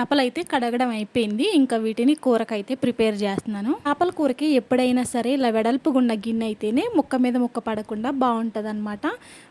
చేపలైతే కడగడం అయిపోయింది. ఇంకా వీటిని కూరకైతే ప్రిపేర్ చేస్తున్నాను. చేపల కూరకి ఎప్పుడైనా సరే ఇలా వెడల్పుగున్న గిన్నె అయితేనే ముక్క మీద ముక్క పడకుండా బాగుంటుందన్నమాట.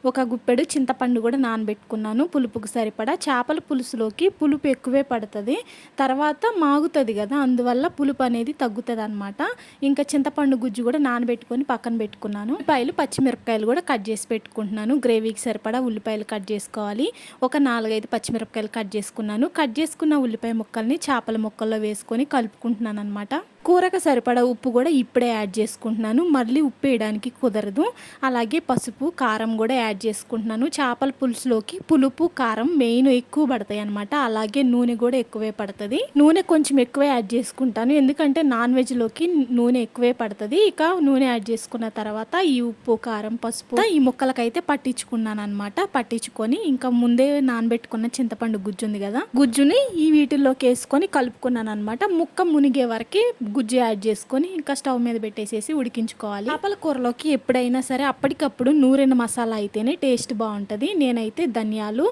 ఒక గుప్పెడు చింతపండు కూడా నానబెట్టుకున్నాను పులుపుకు సరిపడా. చేపల పులుసులోకి పులుపు ఎక్కువే పడుతుంది, తర్వాత మాగుతుంది కదా, అందువల్ల పులుపు అనేది తగ్గుతుంది అనమాట. ఇంకా చింతపండు గుజ్జు కూడా నానబెట్టుకొని పక్కన పెట్టుకున్నాను. ఉల్లిపాయలు పచ్చిమిరపకాయలు కూడా కట్ చేసి పెట్టుకుంటున్నాను. గ్రేవీకి సరిపడా ఉల్లిపాయలు కట్ చేసుకోవాలి. ఒక 4-5 పచ్చిమిరపకాయలు కట్ చేసుకున్నాను. కట్ చేసుకున్న ఉల్లిపాయ ముక్కల్ని చేపల ముక్కల్లో వేసుకొని కలుపుకుంటున్నాను అనమాట. కూరకు సరిపడా ఉప్పు కూడా ఇప్పుడే యాడ్ చేసుకుంటున్నాను, మళ్ళీ ఉప్పు వేయడానికి కుదరదు. అలాగే పసుపు కారం కూడా యాడ్ చేసుకుంటున్నాను. చేపల పులుసులోకి పులుపు కారం మెయిన్ ఎక్కువ పడతాయి అనమాట. అలాగే నూనె కూడా ఎక్కువే పడుతుంది. నూనె కొంచెం ఎక్కువే యాడ్ చేసుకుంటాను, ఎందుకంటే నాన్ వెజ్లోకి నూనె ఎక్కువే పడుతుంది. ఇక నూనె యాడ్ చేసుకున్న తర్వాత ఈ ఉప్పు కారం పసుపు ఈ ముక్కలకైతే పట్టించుకున్నాను అనమాట. పట్టించుకొని ఇంకా ముందే నానబెట్టుకున్న చింతపండు గుజ్జు ఉంది కదా, గుజ్జుని ఈ వీటిల్లోకి వేసుకొని కలుపుకున్నాను అనమాట. ముక్క మునిగే వరకు గుజ్జు యాడ్ చేసుకొని ఇంకా స్టవ్ మీద పెట్టేసేసి ఉడికించుకోవాలి. చేపల కూరలోకి ఎప్పుడైనా సరే అప్పటికప్పుడు నూరిన మసాలా అయితేనే టేస్ట్ బాగుంటుంది. నేనైతే ధనియాలు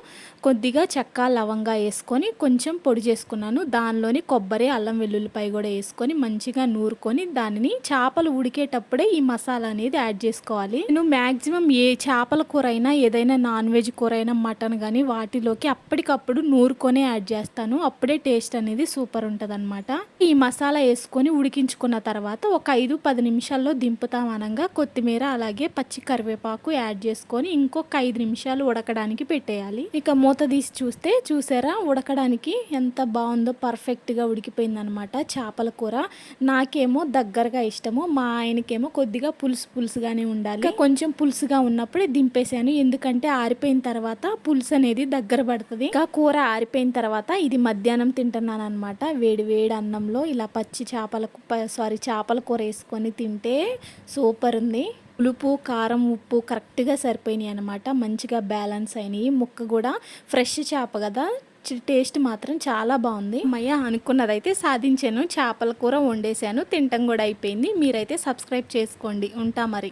కొద్దిగా చెక్క లవంగా వేసుకొని కొంచెం పొడి చేసుకున్నాను. దానిలోని కొబ్బరి అల్లం వెల్లుల్లిపాయ కూడా వేసుకొని మంచిగా నూరుకొని దానిని చేపలు ఉడికేటప్పుడే ఈ మసాలా అనేది యాడ్ చేసుకోవాలి. నేను మ్యాక్సిమం ఏ చేపల కూర అయినా ఏదైనా నాన్ వెజ్ కూర అయినా మటన్ కానీ వాటిలోకి అప్పటికప్పుడు నూరుకొని యాడ్ చేస్తాను. అప్పుడే టేస్ట్ అనేది సూపర్ ఉంటుంది అనమాట. ఈ మసాలా వేసుకొని ఉడికించుకున్న తర్వాత ఒక 5-10 నిమిషాల్లో దింపుతాం అనగా కొత్తిమీర అలాగే పచ్చి కరివేపాకు యాడ్ చేసుకొని ఇంకొక 5 నిమిషాలు ఉడకడానికి పెట్టేయాలి. ఇక మూత తీసి చూస్తే చూసారా ఉడకడానికి ఎంత బాగుందో, పర్ఫెక్ట్గా ఉడికిపోయిందనమాట చేపల కూర. నాకేమో దగ్గరగా ఇష్టము, మా ఆయనకేమో కొద్దిగా పులుసు పులుసుగానే ఉండాలి. కొంచెం పులుసుగా ఉన్నప్పుడే దింపేసాను, ఎందుకంటే ఆరిపోయిన తర్వాత పులుసు అనేది దగ్గర పడుతుంది. ఇంకా కూర ఆరిపోయిన తర్వాత ఇది మధ్యాహ్నం తింటున్నాను అనమాట. వేడి వేడి అన్నంలో ఇలా పచ్చి చేపల కూర వేసుకొని తింటే సూపర్ ఉంది. పులుపు కారం ఉప్పు కరెక్ట్గా సరిపోయినాయి అనమాట, మంచిగా బ్యాలెన్స్ అయినాయి. ముక్క కూడా ఫ్రెష్ చేప కదా, టేస్ట్ మాత్రం చాలా బాగుంది. అమ్మయ్య అనుకున్నదైతే సాధించాను. చేపల కూర వండేసాను, తింటం కూడా అయిపోయింది. మీరైతే సబ్స్క్రైబ్ చేసుకోండి. ఉంటా మరి.